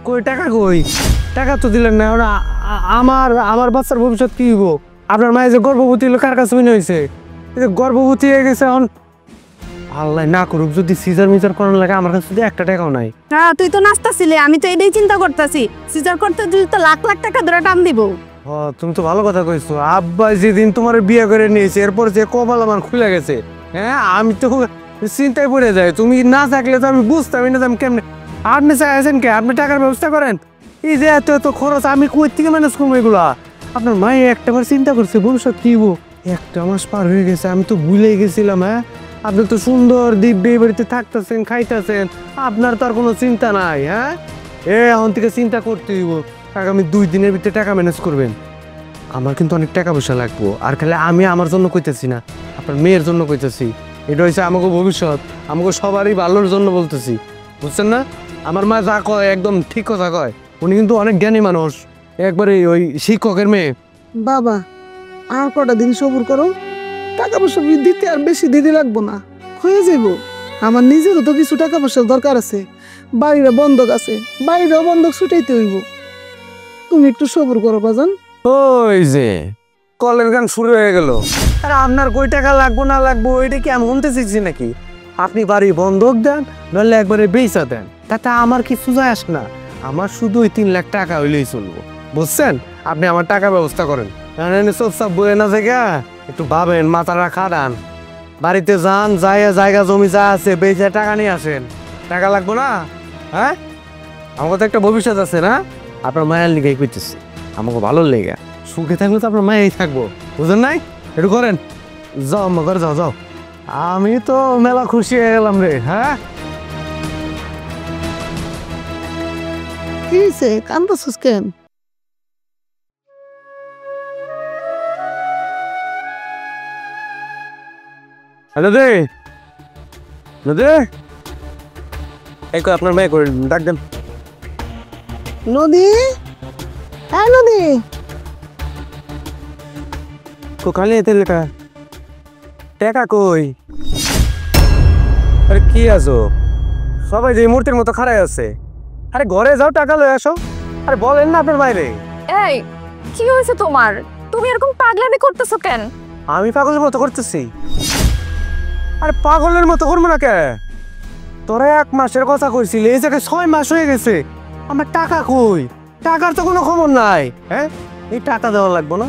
কই টাকা কই? টাকা তো দিলেন না। আমার বাচ্চার ভবিষ্যৎ কি হইব? আপনার মায়ের যে গর্ভবতী হলো কার কাছে মনে হয়েছে? এই যে গর্ভবতী হয়ে গেছে, এখন আল্লাহ না করুক যদি সিজার মিজার করার লাগে, আমার কাছে 1 টাকাও নাই। হ্যাঁ তুই তো নাচতাছিলি, আমি তো এটাই চিন্তা করতেছি, সিজার করতে যদি তো লাখ লাখ টাকা ধরে টান দিব। ও তুমি তো ভালো কথা কইছো। আব্বা যেদিন তোমার বিয়ে করে নিয়েছে, এরপর যে কপাল আমার খুলে গেছে, হ্যাঁ আমি তো চিন্তায় পড়ে যাই। তুমি না থাকলে তো আমি বুঝতামই না আমি কেমনে। আপনি চাইছেন কে? আপনি টাকার ব্যবস্থা করেন। এই যে এত এত খরচ আমি কই থেকে ম্যানেজ করবো এগুলা? আপনার মায়ে একটাবার চিন্তা করছে ভবিষ্যৎ কি হবো। 1 মাস পার হয়ে গেছে, আমি তো ভুলে গেছিলাম। হ্যাঁ আপনি তো সুন্দর দিব্যি বাড়িতে থাকতেছেন খাইতেছেন, আপনার তো আর কোনো চিন্তা নাই। হ্যাঁ এখন থেকে চিন্তা করতে হইব, আগামী 2 দিনের ভিতরে টাকা ম্যানেজ করবেন। আমার কিন্তু অনেক টাকা পয়সা লাগবো, আর খালি আমি আমার জন্য কইতেছি না, আপনার মেয়ের জন্য কইতেছি। এটা হচ্ছে আমাকে ভবিষ্যৎ, আমাকে সবারই ভালোর জন্য বলতেছি, বুঝছেন না? আমার মা যা কয় একদম ঠিক কথা কয়, উনি কিন্তু অনেক জ্ঞানী মানুষ, একবারে ওই শিক্ষকের মেয়ে। বাবা আর কটা দিন সবুর করো, টাকা পয়সা দিতে আর বেশি দিতে লাগবো না, হয়ে যাইব। আমার নিজেরও তো কিছু টাকা পয়সার দরকার আছে, বাড়িরও বন্ধক আছে, বাড়িরও বন্ধক ছুটাইতে হইব। তুমি একটু সবুর করো বাজান। ওই যে কলের গান শুরু হয়ে গেল। আর আপনার কই টাকা লাগবো না লাগবো এটা কি আমি শুনতে শিখছি নাকি? আপনি বাড়ি বন্ধক দেন, নাহলে একবারে বেচা দেন, তাতে আমার কিছু যায় আসে না। আমার শুধু ওই 3 লাখ টাকা হইলেই চলবো, বুঝছেন? আপনি আমার টাকা ব্যবস্থা করেন, সব বয়ে না থেকে একটু ভাবেন, মাথাটা খাটান। বাড়িতে যান, যাইয়া জায়গা জমি যা আছে বেচে টাকা নিয়ে আসেন। টাকা লাগবো না? হ্যাঁ, আমার তো একটা ভবিষ্যৎ আছে না? আপনার মায়ের লিগেই করতেছি, আমাকে ভালো লেগে। সুখে থাকলে তো আপনার মায়েই থাকবো, বুঝেন নাই? একটু করেন, যাও আমার ঘরে যাও যাও। আমি তো মেলা খুশি হয়ে গেলাম রে। হ্যাঁ, কি হয়েছে, কান্দছিস কেন? হ্যালো দে, দে, এই কই আপনার মেয়ে করে ডাক দেন। নদী, হ্যাঁ নদী, কোখানে এতে লেখা টাকা কই? আরে কি আছো সবাই যে মূর্তির মতো খাড়াই আছে? আরে ঘরে যাও, টাকা লয়ে আসো। আরে বলেন না আপনার বাইরে। এই কি হয়েছে তোমার? তুমি এরকম পাগলামি করতেছো কেন? আমি পাগলের মতো করতেছি? আরে পাগলের মতো করবো না কে? তোরা 1 মাসের কথা কইছিলি, এই জায়গায় 6 মাস হয়ে গেছে। আমার টাকা কই? টাকার তো কোনো খবর নাই। হ্যাঁ, এই টাকা দেওয়া লাগবো না?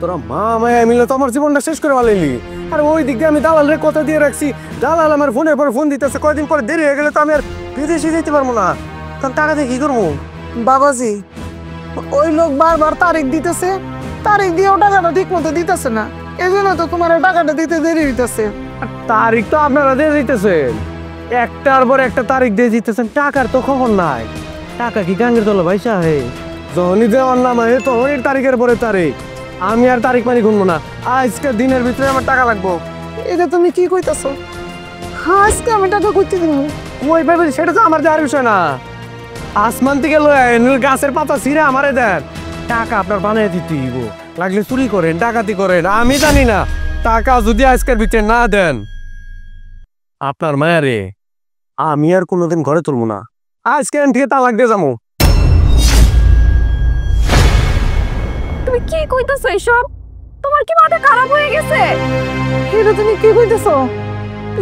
তোরা মা মায়া মিলে তো আমার জীবনটা শেষ করে ফেলাইলি। আর ওই দিক দিয়ে আমি দালালের কথা দিয়ে রাখছি, দালাল আমার ফোনের পর ফোন দিতেছে, কয়দিন পরে দেরি হয়ে গেলে তো আমি আর বিদেশে যেতে পারবো না। কারণ টাকা দিয়ে কি করবো? বাবাজি ওই লোক বারবার তারিখ দিতেছে, তারিখ দিয়েও টাকাটা ঠিক মতো দিতেছে না, এই জন্য তো তোমার টাকাটা দিতে দেরি হইতেছে। আর তারিখ তো আপনারা দিয়ে দিতেছেন, একটার পর একটা তারিখ দিয়ে দিতেছেন, টাকার তো খবর নাই। টাকা কি গাঙ্গের তলা ভাইসা হে? যখনই দেওয়ার নাম হয় তখনই তারিখের পরে তারিখ। আমি আর তারিখ মানি গুনবো না, আজকে দিনের ভিতরে আমার টাকা লাগবো। এটা তুমি কি কইতাছো? হ্যাঁ, আজকে আমি টাকা কইতে দিব। ওই ভাই সেটা তো আমার যাওয়ার বিষয় না। আসমান থেকে লয়ে আইন, গাছের পাতা ছিঁড়ে আমারে দেন, টাকা আপনার বানিয়ে দিতে হইব। লাগলে চুরি করেন, ডাকাতি করেন, আমি জানি না। টাকা যদি আজকের ভিতরে না দেন, আপনার মায়ারে আমি আর কোনোদিন ঘরে তুলবো না। আজকে থেকে তালাক দিয়ে যাবো। তুমি কি কইতাছো এসব? তোমার কি মাথা খারাপ হয়ে গেছে? এটা তুমি কি কইতেছো?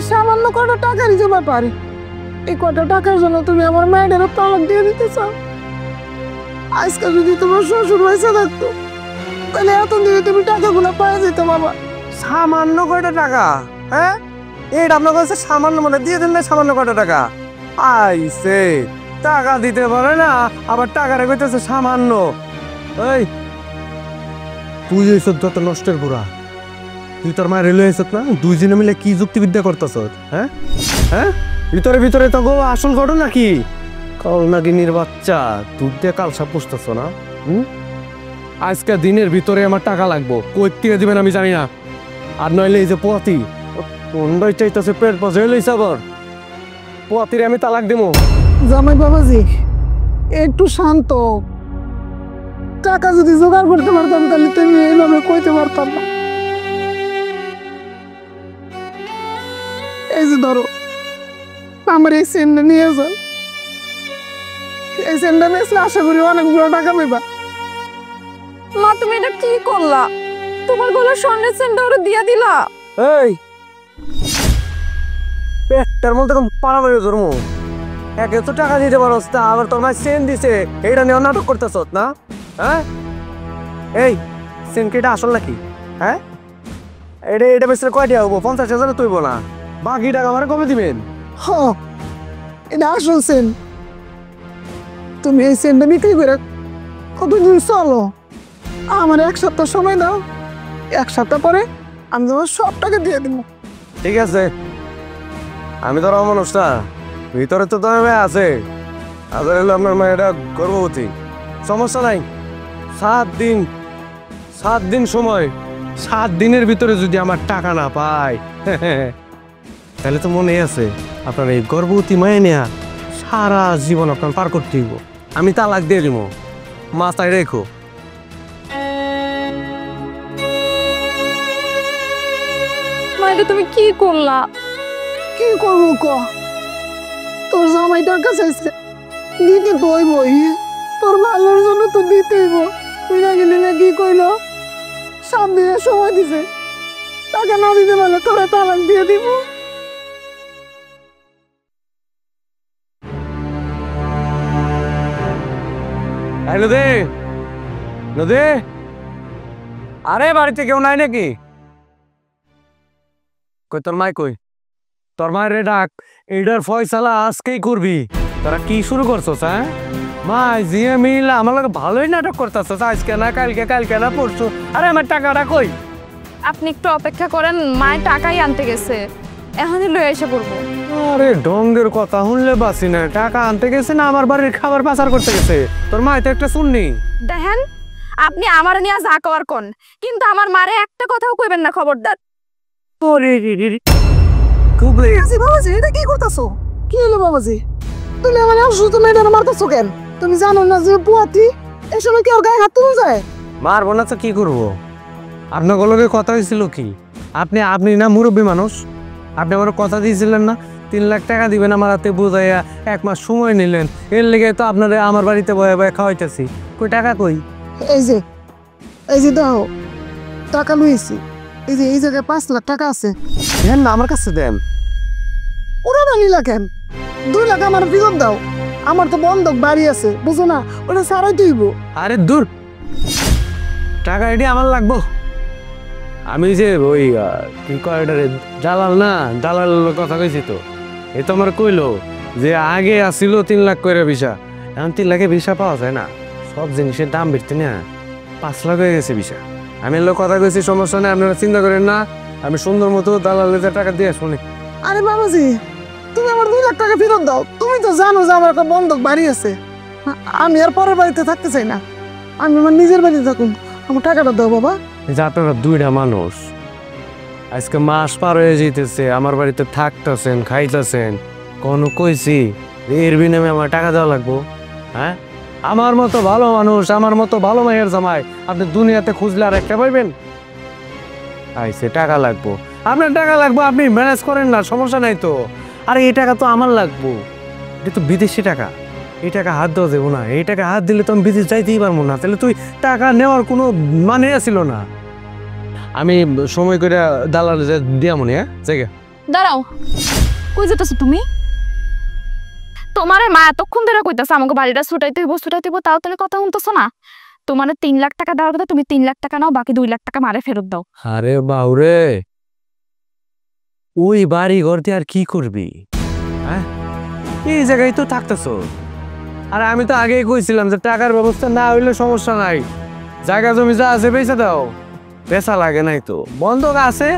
সামান্য কটা টাকারই যে ব্যাপার, এই কটা টাকার জন্য তুমি আমার মায়ের তালাক দিয়ে দিতে চাও? আজকে যদি তোমার শ্বশুর পয়সা থাকতো তাহলে এত দিনে তুমি টাকাগুলো পাওয়া যেত বাবা। সামান্য কয়টা টাকা? হ্যাঁ, এইটা আপনার কাছে সামান্য মানে দিয়ে দেন না? সামান্য কয়টা টাকা আইসে, টাকা দিতে পারে না, আবার টাকা রেখেছে সামান্য। এই তুই এইসব যত নষ্টের বুড়া, তুই তোর মায়ের রেলওয়ে এসত না? দুইজনে মিলে কি যুক্তিবিদ্যা করতেছ? হ্যাঁ হ্যাঁ, ভিতরে ভিতরে তো গো আসল ঘটনা কি? কল নাগিনীর বাচ্চা, দুধ দিয়ে কালসা পুষতেছ না? আজকে দিনের ভিতরে আমার টাকা লাগবো, কই থেকে দিবেন আমি জানি না। আর নইলে এই যে পোয়াতি কোনটাই চাইতেছে পেট পচে লইছে, আবার পোয়াতিরে আমি তালাক দেবো। জামাই বাবাজি একটু শান্ত, টাকা যদি জোগাড় করতে পারতাম তাহলে তুমি এইভাবে কইতে পারতাম না। এই যে ধরো আমার এই সেন্টটা নিয়ে যান, এই সেন্টটা বেচলে আশা করি অনেকগুলো টাকা পাইবা। মা তুমি এটা কি করলা? তোমার গলার স্বর্ণের চেনটা ওরে দিয়া দিলা? এই পেটটার মধ্যে পাড়া বেড়ে ধর্ম, একে তো টাকা দিতে পারস না, আবার তোর মায়ের সেন দিছে, এইটা নিয়ে নাটক করতেছ না? হ্যাঁ, এই সেন কি এটা আসল নাকি? হ্যাঁ, এটা বেশি কয়টা হবো? 50,000 তুইব না, বাকি টাকা আমার কবে দিবেন? হ, এটা আসল সেন্ট। তুমি এই সেন্টটা বিক্রি করে কতদিন চলো, আমার 1 সপ্তাহ সময় দাও, 1 সপ্তাহ পরে আমি তোমার সব টাকা দিয়ে দেবো। ঠিক আছে, আমি তো মানুষ না, ভিতরে তো তোমার মেয়ে আছে, আবার হলো আপনার মেয়েটা গর্ভবতী, সমস্যা নাই। 7 দিন সময়, 7 দিনের ভিতরে যদি আমার টাকা না পায় তাহলে তো মনে আছে আপনার এই গর্ভবতী মেয়ে নেয়া সারা জীবন আপনার পার করতে হইব। আমি তালাক দিয়ে দিব, মাথায় রেখো। মা এটা তুমি কি করলা? কি করবো ক, তোর জামাই টাকা চাইছে, দিতে তো হইবই, তোর ভালোর জন্য তো দিতে হইব। তুই না গেলি না কি কইলো, 7 দিনের সময় দিছে, টাকা না দিতে পারলে তোরা তালাক দিয়ে দিব। নদী, নদী, আরে বাড়িতে কেউ নাই নাকি? কই তোর মাই কই? তোর মায়ের রে ডাক, এইটার ফয়সালা আজকেই করবি। তোরা কি শুরু করছস? হ্যাঁ মা জিয়ে মিল আমার লাগে ভালোই নাটক করতেছস, আজকে না কালকে না পরশু। আরে আমার টাকাটা কই? আপনি একটু অপেক্ষা করেন, মায়ের টাকাই আনতে গেছে, এখনই লয়ে এসে পড়বো। আরে ঢঙ্গের কথা শুনলে বাসি না, টাকা আনতে গেছে না আমার বাড়ির খাবার পাচার করতে গেছে? তোর মা তো একটা শুননি। দেখেন আপনি আমার নিয়ে যা কর কোন, কিন্তু আমার মারে একটা কথাও কইবেন না, খবরদার। খুব বাবাজি বাবাজি এটা কি করতেছো? কি হলো বাবাজি? তুমি আমার অসুস্থ মেয়েটার মারতেছো কেন? তুমি জানো না যে বুয়াতি এই সময় কি ওর গায়ে হাত তুলে যায়? মারবো না তো কি করবো? আপনার লগে কথা হয়েছিল কি? আপনি না মুরব্বী মানুষ, আপনি আমার কথা দিয়েছিলেন না 3 লাখ টাকা দিবেন আমার হাতে বুঝাইয়া, 1 মাস সময় নিলেন। এর লেগে তো আপনারা আমার বাড়িতে বয়ে বয়ে খাওয়াইতেছি। কই টাকা কই? এই যে দাও টাকা লইছি, এই জায়গায় 5 লাখ টাকা আছে। দেন না আমার কাছে দেন। ওরা না নিলা কেন? 2 লাখ আমার ফেরত দাও। আমার তো বন্ধক বাড়ি আছে, বুঝো না? ওটা সারাই দিব। আরে দূর, টাকা এটি আমার লাগবো। আমি যে ওই কি কয় এটারে, দালাল না, দালালের কথা কইছি তো। এ তো আমার কইলো যে আগে আসিল 3 লাখ করে ভিসা, এখন 3 লাখে ভিসা পাওয়া যায় না, সব জিনিসের দাম বেড়তে না, 5 লাখ হয়ে গেছে ভিসা। আমি এর লোক কথা কইছি, সমস্যা নেই, আপনারা চিন্তা করেন না, আমি সুন্দর মতো দালালের টাকা দিয়ে শুনি। আরে বাবাজি তুমি আমার 2 লাখ টাকা ফেরত দাও। তুমি তো জানো যে আমার একটা বন্ধক বাড়ি আছে, আমি আর পরের বাড়িতে থাকতে চাই না, আমি আমার নিজের বাড়িতে থাকুন। আমার টাকাটা দাও বাবা। যে আপনারা 2টা মানুষ, আজকে মাস পার হয়ে যেতেছে, আমার বাড়িতে থাকতেছেন, খাইতেছেন, কোনো কইছি এর বিনিময়ে আমার টাকা দেওয়া লাগবো? হ্যাঁ, আমার মতো ভালো মানুষ, আমার মতো ভালো মায়ের জামাই আপনি দুনিয়াতে খুঁজলে আর একটা পাইবেন? আইসে টাকা লাগবো, আপনার টাকা লাগবো, আপনি ম্যানেজ করেন না, সমস্যা নাই তো। আরে এই টাকা তো আমার লাগবো, এটা তো বিদেশি টাকা, এই টাকা হাত দেওয়া যাবো না। এই টাকা হাত দিলে তো আমি বিদেশ যাইতেই পারবো না, তাহলে তুই টাকা নেওয়ার কোনো মানে ছিল না। আমি সময় করে দালাল দিয়া মনে, হ্যাঁ জায়গা। দাঁড়াও, কই যেতেছো তুমি? তোমারে মা এতক্ষণ ধরে কইতাছে আমাকে বাড়িটা ছুটাইতে হইব, তাও তুমি কথা শুনতেছো না। তোমার 3 লাখ টাকা দেওয়ার কথা, তুমি 3 লাখ টাকা নাও, বাকি 2 লাখ টাকা মারে ফেরত দাও। আরে বাউরে, ওই বাড়ি ঘর দিয়ে আর কি করবি? হ্যাঁ, এই জায়গায় তো থাকতেছো। আর আমি তো আগেই কইছিলাম যে টাকার ব্যবস্থা না হইলে সমস্যা নাই, জায়গা জমি যা আছে বেচে দাও, বেচা লাগে নাই তো। বন্ধক আছে,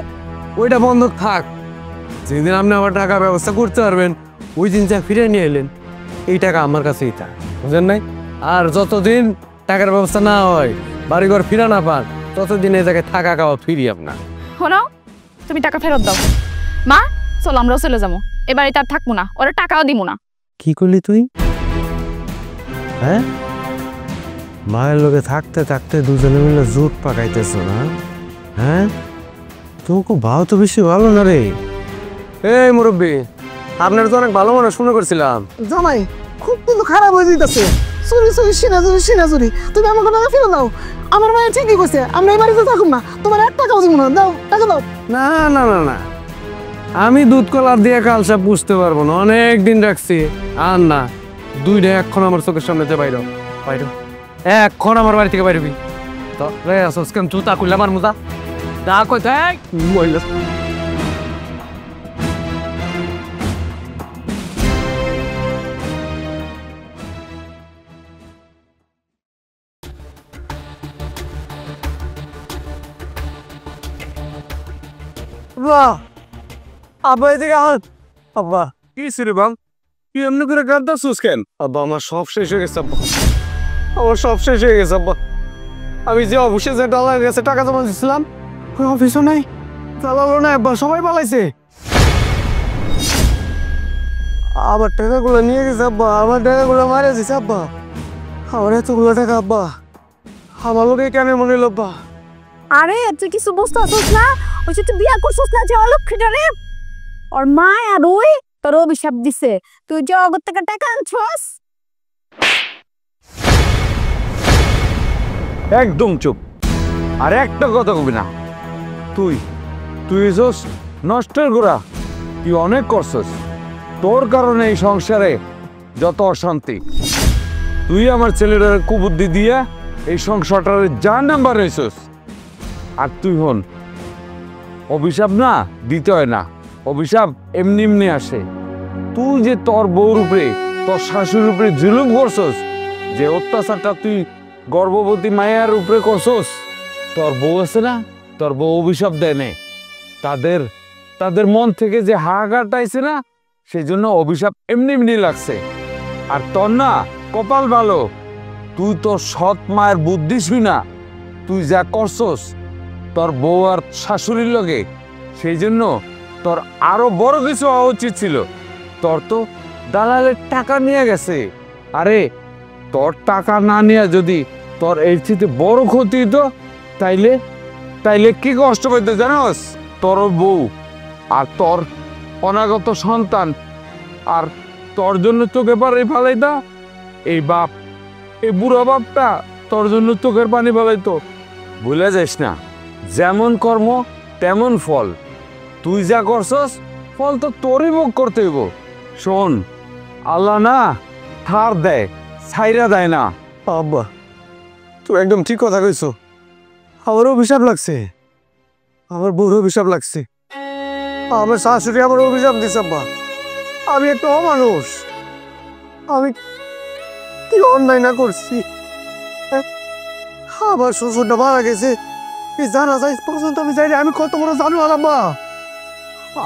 ওইটা বন্ধক থাক, যেদিন আপনি আবার টাকা ব্যবস্থা করতে পারবেন ওই দিন যা ফিরে নিয়ে এলেন, এই টাকা আমার কাছেই থাক, বুঝলেন নাই? আর যতদিন টাকার ব্যবস্থা না হয়, বাড়িঘর ফিরা না পান, ততদিন এই জায়গায় থাকা খাওয়া ফিরি আপনার। শোনো, তুমি টাকা ফেরত দাও। মা চলো আমরাও চলে যাবো, এ বাড়িতে আর থাকবো না, ওরা টাকাও দিব না। কি করলি তুই? হ্যাঁ, মায়ের লোকে থাকতে থাকতে দুজনে মিলে জোট পাকাইতেছ না? হ্যাঁ, তোকে ভাও তো বেশি ভালো না রে। এই মুরব্বী, আপনার তো অনেক ভালো মনে শুনে করছিলাম। জামাই খুব কিন্তু খারাপ হয়ে যেতেছে। সিনাজুরি তুমি আমাকে টাকা ফেরত দাও। আমার মায়ের ঠিকই কইছে, আমরা এই বাড়িতে থাকুন না, তোমার 1 টাকাও দিব না। দাও টাকা দাও। না না না না, আমি দুধ কলার দিয়ে কালসা বুঝতে পারবো না, অনেক দিন রাখছি। আর না, 2টা এখন আমার চোখের সামনেতে বাইরো বাইরো, এখন আমার বাড়ি থেকে বাইরবি তো রে। আসস কেন জুতা খুললে আমার মুজা দা কই থাক মহিলা। আব্বা এদিকে আহ, আব্বা কি রে বাং, তুই এমনি করে কাঁদতাছিস কেন? আব্বা আমার সব শেষ হয়ে গেছে আব্বা, আমার সব শেষ হয়ে গেছে আব্বা। আমি যে অফিসে যে দালাল গেছে টাকা জমা দিচ্ছিলাম, ওই অফিসও নাই, দালালও নাই আব্বা, সবাই পালাইছে। আবার টাকাগুলো নিয়ে গেছে আব্বা, আমার টাকাগুলো মারে দিছে আব্বা, আমার এতগুলো টাকা আব্বা, আমার লোকে কেন মনে হলো আব্বা? আরে তুই কিছু বুঝতে পারছিস না? ওই যে তুই বিয়া করছিস না যে অলক্ষীটারে, ওর মা আর ওই তোর অভিশাপ দিছে, তুই যে অগর থেকে টাকা আনছস। একদম চুপ, আর একটা কথা কবি না। তুই তুই হইছস নষ্টের গোড়া, তুই অনেক করছস, তোর কারণে এই সংসারে যত অশান্তি। তুই আমার ছেলেটার কুবুদ্ধি দিয়ে এই সংসারটার জাহান্নাম বানাইছস। আর তুই হন, অভিশাপ না দিতে হয় না, অভিশাপ এমনি এমনি আসে। তুই যে তোর বউর উপরে, তোর শাশুড়ির উপরে জুলুম করছস, যে অত্যাচারটা তুই গর্ভবতী মায়ের উপরে করছস, তোর বউ আছে না, তোর বউ অভিশাপ দেয় না। তাদের মন থেকে যে হাহাকারটা আইছে না, সেই জন্য অভিশাপ এমনি এমনি লাগছে। আর তোর না কপাল ভালো, তুই তোর সৎ মায়ের বুদ্ধি শুই না তুই যা করছস তোর বউ আর শাশুড়ির লগে, সেই জন্য তোর আরো বড় কিছু হওয়া উচিত ছিল। তোর তো দালালের টাকা নিয়ে গেছে। আরে তোর টাকা না নিয়ে যদি তোর এর থেকে বড় ক্ষতি হতো, তাইলে কি কষ্ট পেতে জানোস? তোর বউ আর তোর অনাগত সন্তান, আর তোর জন্য চোখে পানি ফেলাইতা এই বাপ, এই বুড়ো বাপটা তোর জন্য চোখের পানি ফেলাইতো। ভুলে যাস না, যেমন কর্ম তেমন ফল। তুই যা করছস ফল তো তোরই ভোগ করতে হইব। শোন, আল্লাহ না ঠার দেয়, ছাইরা দেয় না। আব্বা তুই একদম ঠিক কথা কইছো। আমার অভিশাপ লাগছে, আমার বউর অভিশাপ লাগছে, আমার শাশুড়ি আমার অভিশাপ দিছে। আব্বা আমি একটা অমানুষ, আমি কি অন্যায় না করছি? আমার শ্বশুরটা মারা গেছে, এই জানা যায় পর্যন্ত আমি যাইনি। আমি কত বড় জানো আব্বা,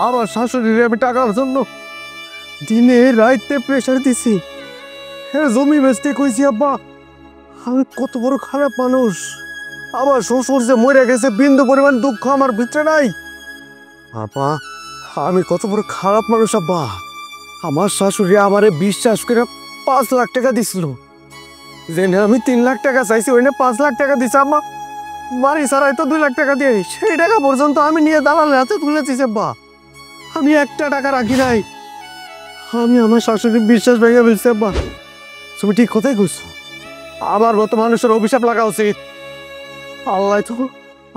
আমার শাশুড়ির আমি টাকার জন্য দিনে রাইতে প্রেশার দিছি, হ্যাঁ জমি বেচতে কইছি। আব্বা আমি কত বড় খারাপ মানুষ, আমার শ্বশুর যে মরে গেছে বিন্দু পরিমাণ দুঃখ আমার ভিতরে নাই। আব্বা আমি কত বড় খারাপ মানুষ। আব্বা আমার শাশুড়ি আমারে বিশ্বাস করে 5 লাখ টাকা দিছিল, যেনে আমি 3 লাখ টাকা চাইছি ওইনে 5 লাখ টাকা দিছে। আম্মা বাড়ি ছাড়াই তো 2 লাখ টাকা দিয়ে সেই টাকা পর্যন্ত আমি নিয়ে দালালের হাতে তুলে দিছি। আব্বা আমি একটা টাকা রাখি নাই, আমি আমার শাশুড়ির বিশ্বাস ভেঙে ফেলছি। আব্বা তুমি ঠিক কথাই কইছো, আমার মতো মানুষের অভিশাপ লাগা উচিত। আল্লাহ তো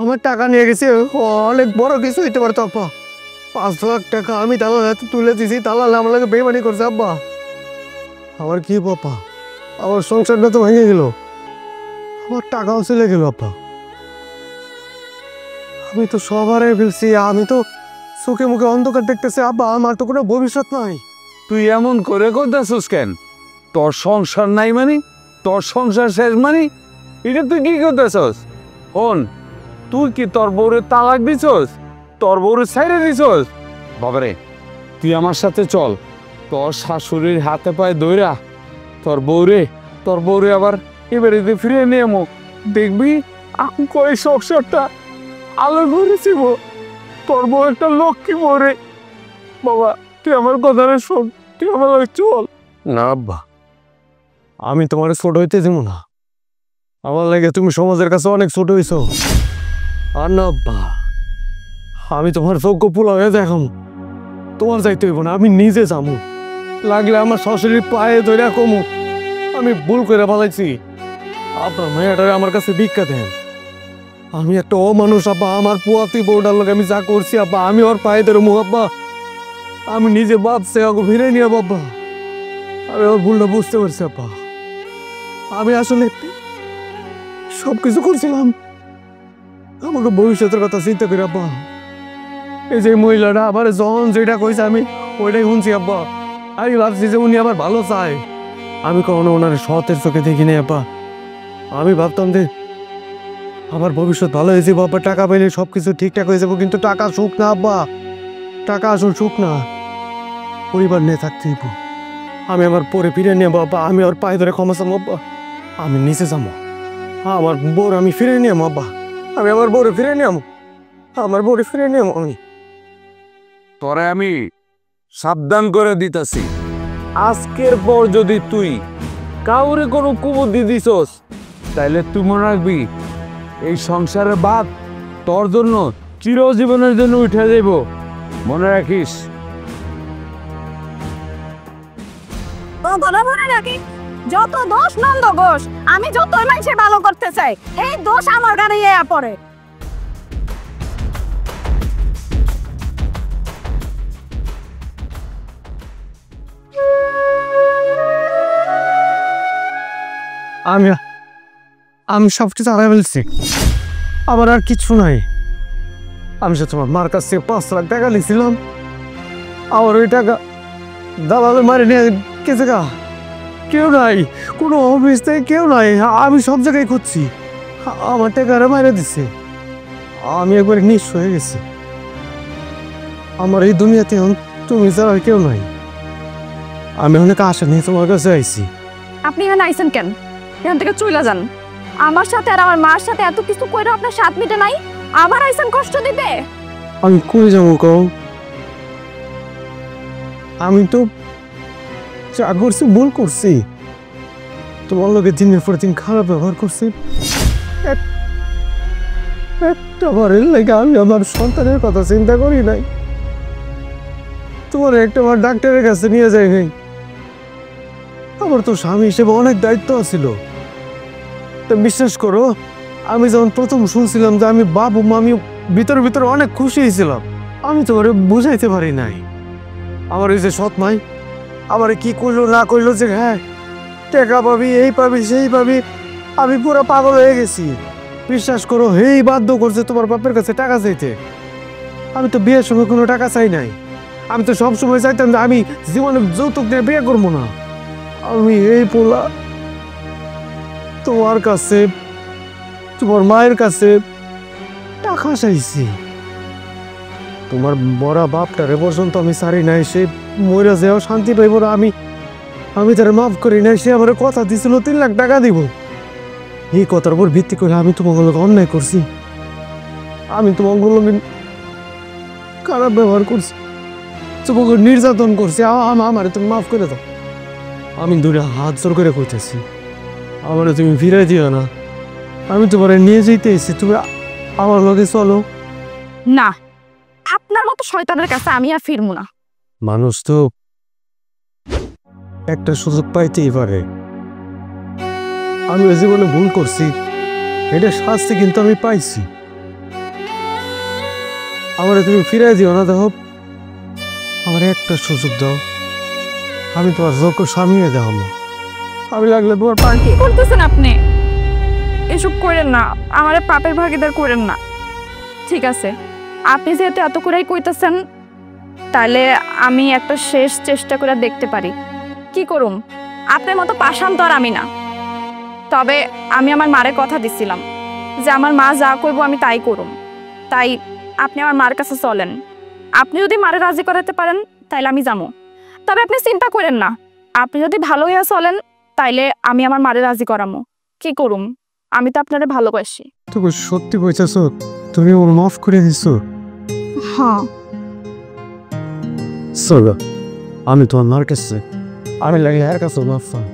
আমার টাকা নিয়ে গেছে, অনেক বড় কিছু হইতে পারতো। আব্বা 5 লাখ টাকা আমি দালালের হাতে তুলে দিছি, দালাল আমার লাগে বেইমানি করছে। আব্বা আমার কি বাবা, আমার সংসারটা তো ভেঙে গেল, আমার টাকাও চলে গেল। আব্বা আমি তো সব হারিয়ে ফেলছি, আমি তো চোখে মুখে অন্ধকার দেখতেছি। আব্বা আমার তো কোনো ভবিষ্যৎ নাই। তুই এমন করে করতেছিস কেন? তোর সংসার নাই মানে, তোর সংসার শেষ মানে, এটা তুই কি করতেছস? হন, তুই কি তোর বউরে তালাক দিছস? তোর বউরে ছাইড়ে দিছস? বাবারে তুই আমার সাথে চল, তোর শাশুড়ির হাতে পায়ে দইরা তোর বউরে আবার এবারে ফিরে নিয়ে এমো, দেখবি আমি কই সংসারটা আলো ঘুরেছিব। তোর বউ একটা লক্ষ্মী বউরে। বাবা তুই আমার কথাটা শোন, তুই আমার লগে চল। না আব্বা আমি তোমার ছোট হইতে দিব না, আমার লাগে তুমি সমাজের কাছে অনেক ছোট হইছো। আর না আব্বা আমি তোমার যোগ্য পোলা হয়ে দেখাম, তোমার যাইতে হইব না, আমি নিজে যাবো। লাগলে আমার শাশুড়ির পায়ে ধরে কমু আমি ভুল করে ফেলাইছি, আপনার মেয়েটারে আমার কাছে ভিক্ষা দেন। আমি একটা অমানুষ আব্বা, আমার পুয়াতি বউটার লোক আমি যা করছি আব্বা, আমি ওর পায়ে ধরে মু আব্বা, আমি নিজে বাপসে ওকে ফিরে নিয়ে আব্বা, আমি ওর ভুলটা বুঝতে পারছি আব্বা। আমি আসলে সবকিছু করছিলাম আমাকে ভবিষ্যতের কথা চিন্তা করি আব্বা। এই যে মহিলাটা আবার যখন যেটা কইছে আমি ওইটাই শুনছি আব্বা। আমি ভাবছি যে উনি আমার ভালো চায়, আমি কখনো ওনার সতের চোখে দেখিনি আব্বা। আমি ভাবতাম যে আমার ভবিষ্যৎ ভালো হয়েছে বাবা, টাকা পাইলে সবকিছু ঠিকঠাক হয়ে যাবো, কিন্তু টাকা সুখ না আব্বা, টাকা আসল সুখ না, পরিবার নিয়ে থাকতে হইব। আমি আমার পরে ফিরে নিয়ে বাবা, আমি ওর পায়ে ধরে ক্ষমা চাবো আব্বা, আমি নিচে যাবো, আমার বোর আমি ফিরে নিয়ে আব্বা, আমি আমার বোরে ফিরে নিয়ে আমার বোরে ফিরে নিয়ে আমি। তোরে আমি সাবধান করে দিতেছি, আজকের পর যদি তুই কাউরে কোনো কুবুদ্ধি দিছস, তাইলে তুই মনে রাখবি এই সংসারের বাদ তোর জন্য চিরজীবনের জন্য উঠে যাইব, মনে রাখিস। যত দোষ নন্দ ঘোষ, আমি যত মানুষের ভালো করতে চাই এই দোষ আমার গানে পড়ে। আমি সবকিছু হারাই ফেলছি, আবার আর কিছু নাই। আমি সে তোমার মার কাছ থেকে 5 লাখ টাকা নিয়েছিলাম, আমার ওই টাকা দালালে মারি নিয়ে গেছে গা। কেউ নাই, কোনো অফিস থেকে কেউ নাই, আমি সব জায়গায় খুঁজছি, আমার টাকারা মারে দিচ্ছে। আমি একবার নিঃস্ব হয়ে গেছি। আমার এই দুনিয়াতে এখন তুমি ছাড়া আর কেউ নাই। আমি অনেক আশা নিয়ে তোমার কাছে আইছি। আপনি এখানে আইছেন কেন? এখান থেকে চলে যান। আমার সাথে আর আমার মার সাথে এত কিছু কইরা আপনার স্বাদ মিটে নাই, আবার আইছেন কষ্ট দিতে। আমি কই যাবো কও? আমি তো যা করছি ভুল করছি, তোমার লোকের দিনের পর দিন খারাপ ব্যবহার করছি। একটা বারের লাগে আমি আমার সন্তানের কথা চিন্তা করি নাই, তোমার একটা বার ডাক্তারের কাছে নিয়ে যাই নাই। আমার তো স্বামী হিসেবে অনেক দায়িত্ব ছিল। তা বিশ্বাস করো, আমি যখন প্রথম শুনছিলাম যে আমি বাবু মা, আমি ভিতরে ভিতরে অনেক খুশি হয়েছিলাম। আমি তো ওরে বুঝাইতে পারি নাই। আমার ওই যে সৎ মাই আমার কি করলো না করলো, যে হ্যাঁ টাকা পাবি, এই পাবি, সেই পাবি, আমি পুরো পাগল হয়ে গেছি। বিশ্বাস করো, হেই বাধ্য করছে তোমার বাপের কাছে টাকা চাইতে। আমি তো বিয়ের সময় কোনো টাকা চাই নাই। আমি তো সবসময় চাইতাম যে আমি জীবনে যৌতুক দিয়ে বিয়ে করবো না। আমি এই পোলা তোমার কাছে, তোমার মায়ের কাছে টাকা চাইছি। তোমার বড় বাপটারে পর্যন্ত আমি সারি নাই, সে মরে যাও শান্তি পাইব না। আমি তার মাফ করি নাই। সে আমার কথা দিছিল 3 লাখ টাকা দিব। এই কথার উপর ভিত্তি করে আমি তোমাগুলোকে অন্যায় করছি, আমি তোমাগুলোকে খারাপ ব্যবহার করছি, তোমাকে নির্যাতন করছি। আমার তুমি মাফ করে দাও। আমি দূরে হাত জোর করে কইতেছি, আমার তুমি ফিরে দিও না। আমি তোমার নিয়ে যেতে এসেছি, তুমি আমার লগে চলো। না, আপনার মতো শয়তানের কাছে আমি আর ফিরবো না। মানুষ তো একটা সুযোগ পাইতেই পারে। আমি ওই জীবনে ভুল করছি, এটা শাস্তি কিন্তু আমি পাইছি। আমার তুমি ফিরে দিও না। দেখো, আমার একটা সুযোগ দাও, আমি তোমার যোগ্য স্বামী হয়ে যাবো। আমি লাগলে তোমার পাই। কি করতেছেন আপনি? এসব করেন না, আমার পাপের ভাগিদার করেন না। ঠিক আছে, আপনি যেহেতু এত করেই কইতেছেন, তাহলে আমি একটা শেষ চেষ্টা করে দেখতে পারি। কি করুম? আপনার মতো পাষাণ তো আর আমি না। তবে আমি আমার মারে কথা দিছিলাম যে আমার মা যা কইব আমি তাই করুম। তাই আপনি আমার মার কাছে চলেন। আপনি যদি মারে রাজি করাতে পারেন তাইলে আমি যাবো। তবে আপনি চিন্তা করেন না, আপনি যদি ভালো হইয়া চলেন তাইলে আমি আমার মারে রাজি করামো। কি করুম? আমি তো আপনারে ভালোবাসি। তুমি সত্যি বলছো? তুমি ওর মাফ করে দিছো? হ্যাঁ। চলো, আমি তোমার মার কাছে, আমি লাগে এর কাছে মাফ চাই।